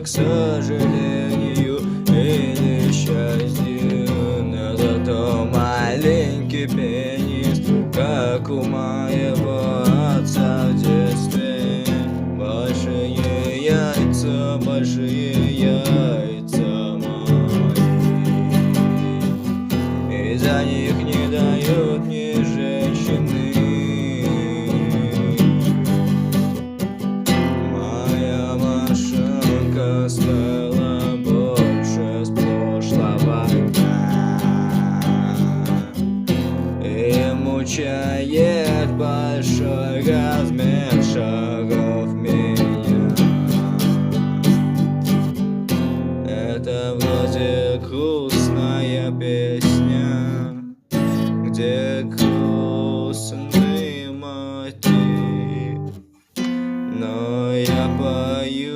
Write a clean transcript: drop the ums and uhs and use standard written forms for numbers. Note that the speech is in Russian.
к сожалению или счастью, но зато маленький пенис, как у моего отца в детстве. Большие яйца мои, и за них не дают мне женщины. Моя мошонка стала больше с прошлого дня и мучает большой размер шагов меня. Это вроде грустная песня, где грустный мотив, но я пою